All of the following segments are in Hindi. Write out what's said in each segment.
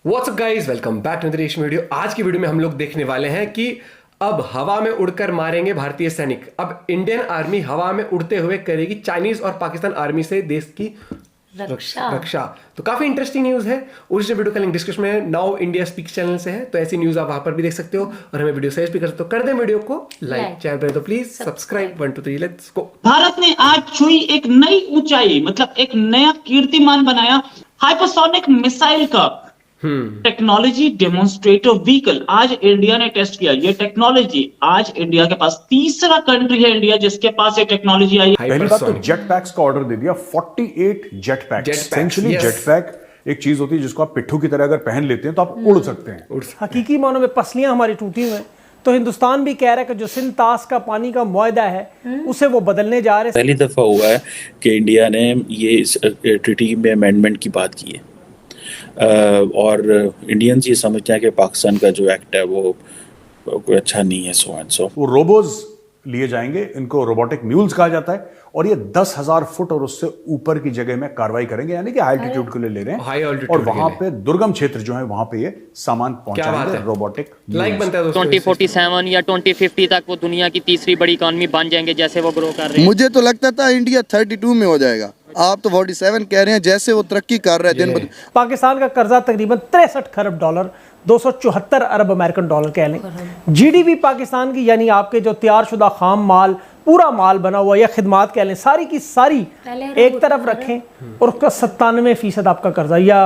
WhatsApp guys, welcome back to the video. आज की वीडियो में हम लोग देखने वाले हैं कि अब हवा में उड़कर मारेंगे भारतीय सैनिक। अब इंडियन आर्मी हवा में उड़ते हुए करेगी चाइनीज और पाकिस्तान आर्मी से देश की रक्षा। तो काफी इंटरेस्टिंग न्यूज है। उस वीडियो का लिंक डिस्क्रिप्शन में है। नाउ इंडिया स्पीक्स चैनल से है, तो ऐसी न्यूज आप वहां पर भी देख सकते हो और हमें वीडियो सजेस्ट भी कर सकते हो। कर दें वीडियो को लाइक, चैनल पर तो please subscribe. 1 2 3 let's go. Bharat ने आज छुई एक नई ऊंचाई, मतलब एक नया कीर्तिमान बनाया। हाइपरसोनिक मिसाइल का टेक्नोलॉजी डेमोन्स्ट्रेटर व्हीकल आज इंडिया ने टेस्ट किया। ये टेक्नोलॉजी आज इंडिया के पास, तीसरा कंट्री है इंडिया जिसके पास ये टेक्नोलॉजी आई। पहली बात तो जेट पैक्स का ऑर्डर दे दिया, 48 jet PACS. Essentially jet pack एक चीज होती है जिसको आप पिट्ठू की तरह अगर पहन लेते हैं तो आप उड़ सकते हैं। हकीकी मानों में पसलियां हमारी टूटी हुई हैं। तो हिंदुस्तान भी कह रहा है कि जो सिंध तास का पानी का मुआहदा है उसे वो बदलने जा रहे हैं। पहली दफा हुआ है कि इंडिया ने ये ट्रीटी में अमेंडमेंट की बात की है और इंडियंस ये समझते हैं कि पाकिस्तान का जो एक्ट है वो कोई अच्छा नहीं है। सो वो रोबोज लिए जाएंगे, इनको रोबोटिक म्यूल्स कहा जाता है, और ये 10,000 फुट और उससे ऊपर की जगह में कार्रवाई करेंगे, यानी कि हाई एल्टीट्यूड के लिए ले रहे हैं। और वहां पे दुर्गम क्षेत्र जो है वहां पे ये सामान पहुंचाएंगे रोबोटिक। लाइक बनता है 2047 या 2050 तक वो दुनिया की तीसरी बड़ी इकॉनमी बन जाएंगे जैसे वो ग्रो कर रहे हैं। मुझे तो लगता था इंडिया 32 में हो जाएगा, आप तो 47 कह रहे हैं। जैसे वो तरक्की कर रहा है दिन ब पाकिस्तान का कर्जा तकरीबन 63 खरब डॉलर, 274 अरब अमेरिकन डॉलर कह लें। जीडीपी पाकिस्तान की, यानी आपके जो तैयारशुदा खाम माल, पूरा माल बना हुआ या खिदमात कह लें, सारी की सारी एक तरफ रखें और उसका 97% आपका कर्जा, या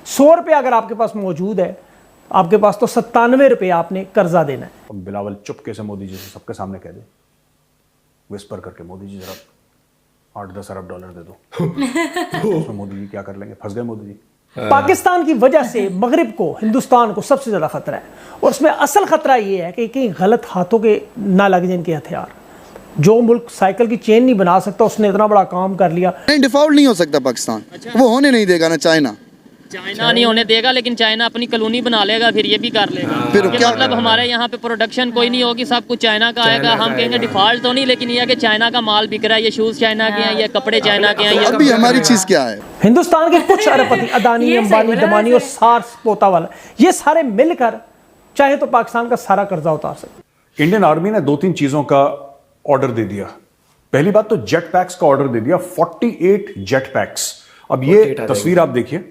100 रुपये अगर आपके पास मौजूद है आपके पास, तो 97 रुपये आपने कर्जा देना है। बिलावल चुपके से मोदी जी से सबके सामने कह दे, विस्पर करके, मोदी जी जरा 8-10 अरब डॉलर दे दो। उसमें मोदी जी क्या कर लेंगे? फंस गए मोदी जी। पाकिस्तान की वजह से मगरिब को, हिंदुस्तान को सबसे ज्यादा खतरा है, और उसमें असल खतरा ये है कि कहीं गलत हाथों के ना लग जाए इनके हथियार। जो मुल्क साइकिल की चेन नहीं बना सकता उसने इतना बड़ा काम कर लिया। नहीं, डिफॉल्ट नहीं हो सकता पाकिस्तान। वो होने नहीं देगा ना चाइना नहीं होने देगा, लेकिन चाइना अपनी कॉलोनी बना लेगा, फिर ये भी कर लेगा। फिर क्या मतलब हमारे यहाँ पे प्रोडक्शन कोई नहीं होगी, सब कुछ चाइना का आएगा। हम कहेंगे डिफॉल्ट तो नहीं, लेकिन ये कि चाइना का माल बिक रहा है, ये शूज चाइना के हैं, ये कपड़े चाइना के हैं। अभी हमारी चीज क्या है? हिंदुस्तान के कुछ अरबपति, अदानी, अंबानी, दमानी और सार्स पोता वाला, ये सारे मिलकर चाहे तो पाकिस्तान का सारा कर्जा उतार सकते। इंडियन आर्मी ने 2-3 चीजों का ऑर्डर दे दिया। पहली बात तो जेट पैक्स का ऑर्डर दे दिया, 48 जेट पैक्स। अब ये तस्वीर आप देखिए,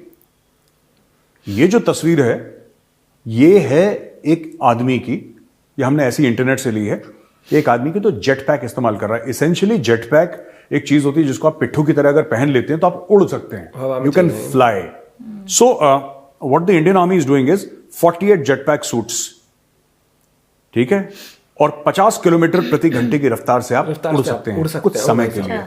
ये जो तस्वीर है ये है एक आदमी की, ये हमने ऐसी इंटरनेट से ली है, एक आदमी की तो जेट पैक इस्तेमाल कर रहा है। इसेंशियली जेट पैक एक चीज होती है जिसको आप पिट्ठू की तरह अगर पहन लेते हैं तो आप उड़ सकते हैं, you can fly. So what the Indian army is doing is 48 jet pack suits, ठीक है, और 50 किलोमीटर प्रति घंटे की रफ्तार से आप उड़ सकते हैं कुछ समय के लिए।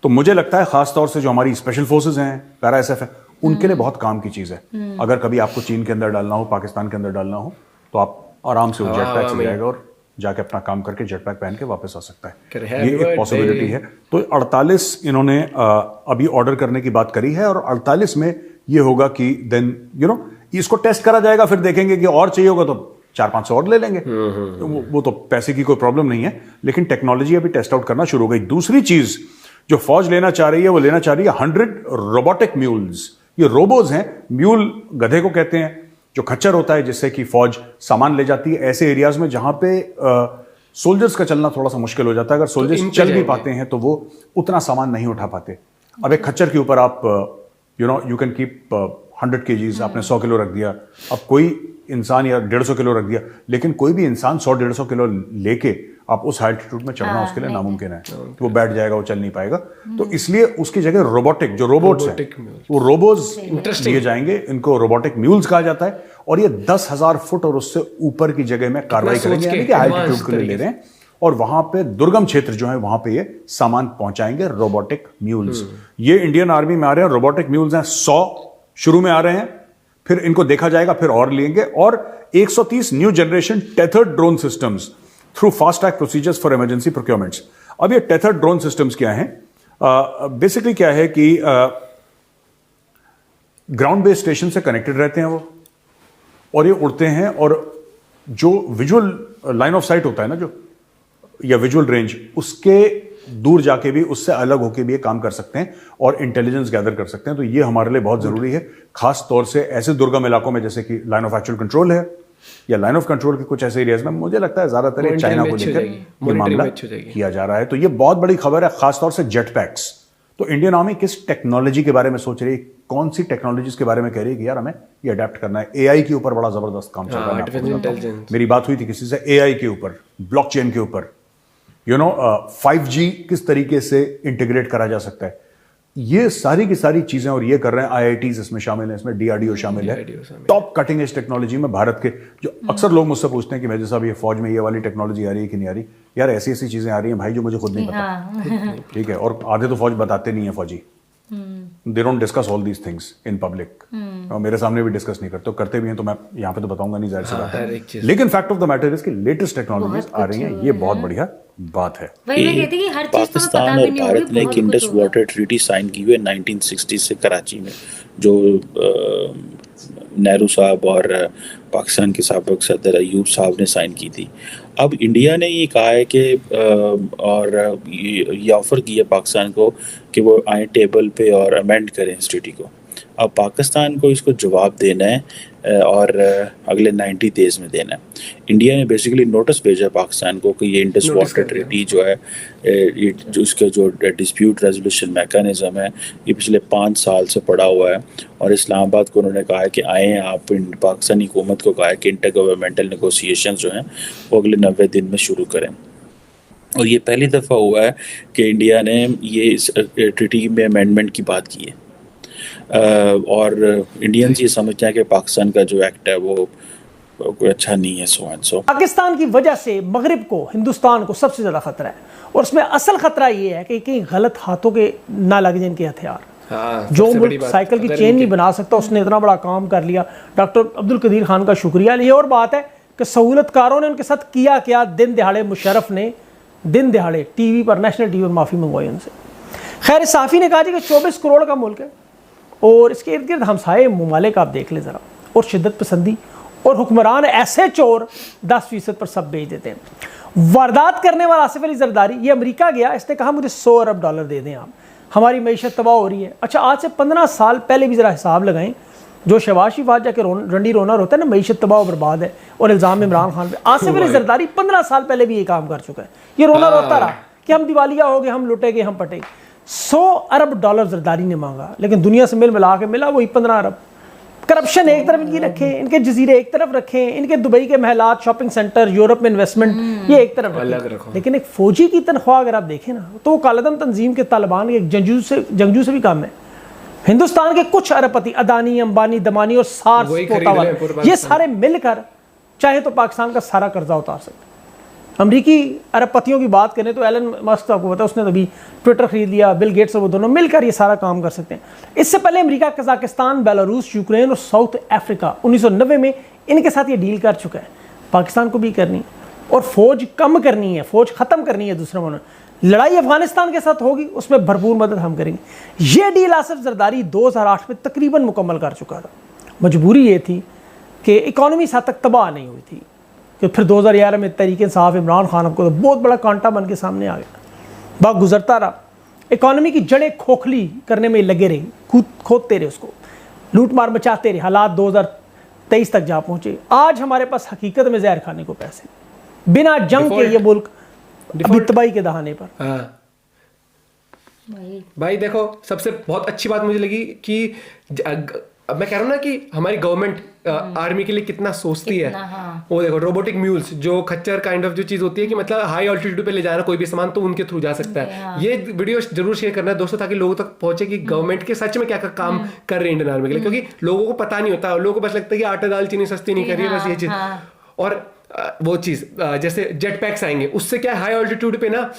तो मुझे लगता है खासतौर से जो हमारी स्पेशल फोर्सेज हैं, पैरा एसएफ है, उनके लिए बहुत काम की चीज है। अगर कभी आपको चीन के अंदर डालना हो, पाकिस्तान के अंदर डालना हो, तो आप आराम से जेट पैक से जाएगा और जाके अपना काम करके जेट पैक पहन के वापस आ सकता है। ये एक पॉसिबिलिटी है। तो 48 इन्होंने अभी ऑर्डर करने की बात करी है, और 48 में ये होगा कि देन इसको टेस्ट करा जाएगा, फिर देखेंगे कि और चाहिए होगा तो 400-500 और ले लेंगे। तो वो तो पैसे की कोई प्रॉब्लम नहीं है, लेकिन टेक्नोलॉजी अभी टेस्ट आउट करना शुरू हो गई। दूसरी चीज जो फौज लेना चाह रही है, वो लेना चाह रही है 100 रोबोटिक म्यूल्स। ये रोबोज हैं। म्यूल गधे को कहते हैं, जो खच्चर होता है जिससे कि फौज सामान ले जाती है ऐसे एरियाज में जहां पे सोल्जर्स का चलना थोड़ा सा मुश्किल हो जाता है। अगर सोल्जर्स चल भी पाते हैं तो वो उतना सामान नहीं उठा पाते। अब एक खच्चर के ऊपर आप यू कैन कीप 100 kgs, आपने 100 किलो रख दिया। अब कोई इंसान या 150 किलो रख दिया, लेकिन कोई भी इंसान 100-150 किलो लेके आप उस एल्टीट्यूड में चढ़ना उसके लिए नामुमकिन है। तो वो बैठ जाएगा, वो चल नहीं पाएगा। तो इसलिए उसकी जगह रोबोटिक, जो रोबोट्स हैं, वो रोबोज लिए जाएंगे, इनको रोबोटिक म्यूल्स कहा जाता है। और ये 10,000 फुट और उससे ऊपर की जगह में कार्रवाई करेंगे, यानी कि एल्टीट्यूड के लिए ले रहे हैं, और वहां पे दुर्गम क्षेत्र जो है वहां पे ये सामान पहुंचाएंगे रोबोटिक म्यूल्स। ये इंडियन आर्मी में आ रहे हैं रोबोटिक म्यूल्स हैं, 100 शुरू में आ रहे हैं, फिर इनको देखा जाएगा, फिर और लेंगे। और 130 new generation tethered drone systems through fast track procedures for emergency procurements. अब ये टेथर्ड ड्रोन सिस्टम्स क्या हैं? बेसिकली क्या है कि ग्राउंड बेस्ड स्टेशन से कनेक्टेड रहते हैं वो, और ये उड़ते हैं, और जो विजुअल लाइन ऑफ साइट होता है ना, जो या विजुअल रेंज, उसके दूर जाके भी उससे अलग होके भी ये काम कर सकते हैं और इंटेलिजेंस गैदर कर सकते हैं। तो ये हमारे लिए बहुत जरूरी है, खास तौर से ऐसे दुर्गम इलाकों में जैसे कि लाइन ऑफ एक्चुअल कंट्रोल है या लाइन ऑफ कंट्रोल के कुछ ऐसे एरियाज में मुझे लगता है ज्यादातर ये चाइना को लेकर ये मामला किया जा रहा है। तो ये बहुत बड़ी खबर है, खासतौर से जेट पैक्स। तो इंडियन आर्मी किस टेक्नोलॉजी के बारे में सोच रही है, कौन सी टेक्नोलॉजीज के बारे में कह रही है कि यार हमें ये अडेप्ट करना है। एआई के ऊपर बड़ा जबरदस्त काम चल रहा है। मेरी बात हुई थी किसी से एआई के ऊपर, ब्लॉकचेन के ऊपर, 5G किस तरीके से इंटीग्रेट करा जा सकता है, ये सारी की सारी चीजें और ये कर रहे हैं। IITs इसमें शामिल है, इसमें DRDO शामिल है। टॉप कटिंग एज टेक्नोलॉजी में भारत के जो अक्सर लोग मुझसे पूछते हैं कि मेजर साहब ये फौज में ये वाली टेक्नोलॉजी आ रही है कि नहीं आ रही, यार ऐसी ऐसी चीजें आ रही हैं भाई जो मुझे खुद नहीं पता। ठीक है, और आधे तो फौज बताते नहीं है फौजी, they don't discuss all these things in public, और मेरे सामने भी डिस्कस नहीं करते, करते भी हैं तो मैं यहाँ पे तो बताऊंगा नहीं, जाहिर सी बात है। लेकिन fact of the matter is कि लेटेस्ट टेक्नोलॉजीज आ रही हैं, ये बहुत बढ़िया बात है। पाकिस्तान और भारत ने एक इंडस वाटर ट्रीटी साइन की हुई है 1960 से कराची में, जो नेहरू साहब और पाकिस्तान के साबिक सदर अयूब साहब ने साइन की थी। अब इंडिया ने ये कहा है कि और ये ऑफ़र किया पाकिस्तान को कि वो आए टेबल पे और अमेंड करें इस ट्रीटी को। अब पाकिस्तान को इसको जवाब देना है और अगले 90 डेज में देना है। इंडिया ने बेसिकली नोटिस भेजा पाकिस्तान को कि ये इंडस वाटर ट्रीटी जो है, ये जो इसका जो डिस्प्यूट रेजोल्यूशन मैकेनिज्म है, ये पिछले 5 साल से पड़ा हुआ है। और इस्लामाबाद को उन्होंने कहा है कि आए आप, पाकिस्तानी हुकूमत को कहा है कि इंटर गवर्नमेंटल नेगोशिएशन जो हैं वो अगले 90 दिन में शुरू करें। और ये पहली दफ़ा हुआ है कि इंडिया ने ये इस ट्रीटी में अमेंडमेंट की बात की है। और इंडियंस ये समझते हैं कि पाकिस्तान का जो एक्ट है वो कोई अच्छा नहीं है, सो एंड सो। पाकिस्तान की वजह से मगरिब को, हिंदुस्तान को सबसे ज़्यादा खतरा है, और उसमें असल खतरा ये है कि कहीं गलत हाथों के ना लग जाए इनके हथियार। जो मुल्क साइकिल की चेन नहीं बना सकता उसने इतना बड़ा काम कर लिया। डॉक्टर अब्दुल कदीर खान का शुक्रिया। ये और बात है कि सहूलतकारों ने उनके साथ किया क्या। दिन दिहाड़े मुशर्रफ ने दिन दिहाड़े टीवी पर, नेशनल टीवी पर माफ़ी मंगवाई उनसे। खैर साफ़ी ने कहा कि 24 करोड़ का मुल्क है और इसके इर्द गिर्द हमसाये ममालिक आप देख ले ज़रा, और शिद्दत पसंदी और हुक्मरान ऐसे चोर 10% पर सब बेच देते हैं। वारदात करने वाला आसिफ अली जरदारी, ये अमेरिका गया, इसने कहा मुझे $100 अरब दे दें आप, हमारी मईशत तबाह हो रही है। अच्छा, आज से 15 साल पहले भी ज़रा हिसाब लगाएं, जो शहबाज शरीफ आज जाके रंडी रोनर होता है ना, मईशत तबाह बर्बाद है और इल्ज़ाम इमरान खान पे, आसिफ अली जरदारी 15 साल पहले भी ये काम कर चुका है। ये रोना रोता रहा कि हम दिवालिया हो गए, हम लुटेगे, हम पटेगे। $100 अरब जरदारी ने मांगा, लेकिन दुनिया से मिला के मिला वही 15 अरब। करप्शन एक तरफ इनकी रखें, इनके जजीरे एक तरफ रखें, इनके दुबई के महलात, शॉपिंग सेंटर, यूरोप में इन्वेस्टमेंट, ये एक तरफ रखें। लेकिन एक फौजी की तनख्वाह अगर आप देखें ना, तो वो कालादम तंजीम के तालिबान के जंगजू से भी कम है। हिंदुस्तान के कुछ अरबपति, अदानी, अंबानी, दमानी और सार्स पोतावाला, ये सारे मिलकर चाहे तो पाकिस्तान का सारा कर्जा उतार सकते। अमरीकी अरबपतियों की बात करें तो एलन मस्क, आपको पता है उसने तभी ट्विटर खरीद लिया, बिल गेट्स और वो दोनों मिलकर ये सारा काम कर सकते हैं। इससे पहले अमेरिका, कजाकिस्तान, बेलारूस, यूक्रेन और साउथ अफ्रीका 1990 में इनके साथ ये डील कर चुका है। पाकिस्तान को भी करनी और फौज कम करनी है, फौज ख़त्म करनी है। दूसरे मानो लड़ाई अफगानिस्तान के साथ होगी, उसमें भरपूर मदद हम करेंगे। ये डील आसिफ जरदारी 2008 में तकरीबन मुकम्मल कर चुका था। मजबूरी ये थी कि इकॉनमी इस हद तक तबाह नहीं हुई थी कि फिर 2011 में तहरीक इंसाफ इमरान खान को तो बहुत बड़ा कांटा बन के सामने आ गया। वक्त गुजरता रहा, इकॉनमी की जड़ें खोखली करने में लगे रहे, खोदते रहे उसको, लूट मार मचाते रहे। हालात 2023 तक जा पहुंचे। आज हमारे पास हकीकत में जहर खाने को पैसे, बिना जंग के ये मुल्क अभी तबाही के दहाने पर। हाँ भाई देखो, सबसे बहुत अच्छी बात मुझे लगी कि अब मैं कह रहा हूँ ना कि हमारी गवर्नमेंट आर्मी के लिए कितना सोचती है। हाँ। वो देखो रोबोटिक म्यूल्स, जो खच्चर काइंड ऑफ जो चीज होती है कि मतलब हाई ऑल्टीट्यूड पे ले जाना कोई भी सामान, तो उनके थ्रू जा सकता है। हाँ। ये वीडियो जरूर शेयर करना है दोस्तों, ताकि लोगों तक पहुंचे कि गवर्नमेंट के सच में क्या काम कर रही है इंडियन आर्मी के लिए, क्योंकि लोगों को पता नहीं होता। लोगों को बस लगता है कि आटा दाल चीनी सस्ती नहीं कर रही है, बस ये चीज। और वो चीज जैसे जेट पैक्स आएंगे, उससे क्या हाई ऑल्टीट्यूड पे ना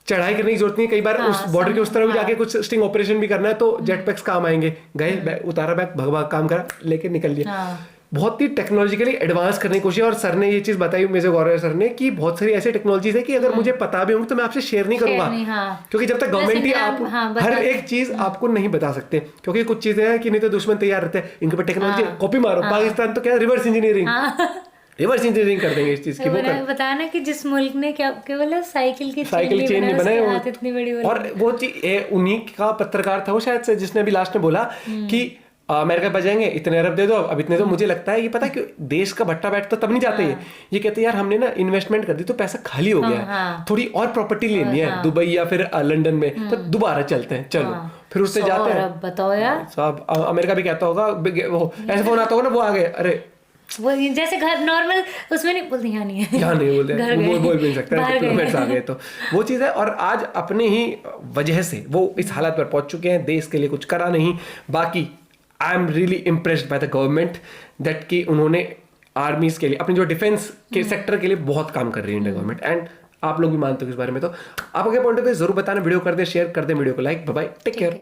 चढ़ाई करने की जरूरत नहीं। कई बार उस बॉर्डर के उस तरफ भी जाके कुछ स्टिंग ऑपरेशन भी करना है तो जेट पैक्स काम आएंगे। गए, उतारा बैग, भगवा काम करा, लेके निकल लिया। बहुत ही टेक्नोलॉजिकली एडवांस करने की कोशिश। और सर ने ये चीज बताई, मेजर गौरव सर ने, कि बहुत सारी ऐसी टेक्नोलॉजीज है कि अगर मुझे पता भी होंगी तो मैं आपसे शेयर नहीं करूंगा, क्योंकि जब तक गवर्नमेंट ही आप हर एक चीज आपको नहीं बता सकते। क्योंकि कुछ चीजें हैं कि नहीं तो दुश्मन तैयार रहते हैं, इनके ऊपर टेक्नोलॉजी कॉपी मारो। पाकिस्तान तो क्या रिवर्स इंजीनियरिंग, रिवर्स इंजीनियरिंग कर देंगे इस चीज की। वो बताया ना कि जिस मुल्क ने क्या बोला, साइकिल की चेन नहीं बनाए उसके हाथ इतनी बड़ी बोली। और वो चीज उन्हीं का पत्रकार था वो शायद से, जिसने अभी लास्ट में बोला कि अमेरिका बचाएंगे, इतने अरब दे दो, अब इतने दो। मुझे लगता है ये पता है कि देश का भट्टा बैठ तो तब नहीं जाते ये कहते यार हमने ना इन्वेस्टमेंट कर दी तो पैसा खाली हो गया है, थोड़ी और प्रॉपर्टी लेनी है दुबई या फिर लंदन में, तो दोबारा चलते हैं, चलो फिर उससे जाते हैं। बताओ यार, सब अमेरिका भी कहता होगा, वो ऐसे फोन आता होगा ना, वो आ गए, अरे वो जैसे घर नॉर्मल उसमें नहीं बोलते, यहाँ नहीं है, यहाँ नहीं बोलते, बोल भी नहीं सकते, डिप्लोमेट्स आ गए, तो वो चीज़ है। और आज अपने ही वजह से वो इस हालत पर पहुंच चुके हैं, देश के लिए कुछ करा नहीं। बाकी I am really impressed by the government that कि उन्होंने आर्मीज के लिए, अपने जो डिफेंस के सेक्टर के लिए बहुत काम कर रही है इंडियन गवर्नमेंट, एंड आप लोग भी मानते हो इस बारे में। तो आप अगर पॉइंट ऑफ व्यू जरूर बताना, वीडियो कर दे, शेयर कर दे वीडियो को like. Bye bye, take care.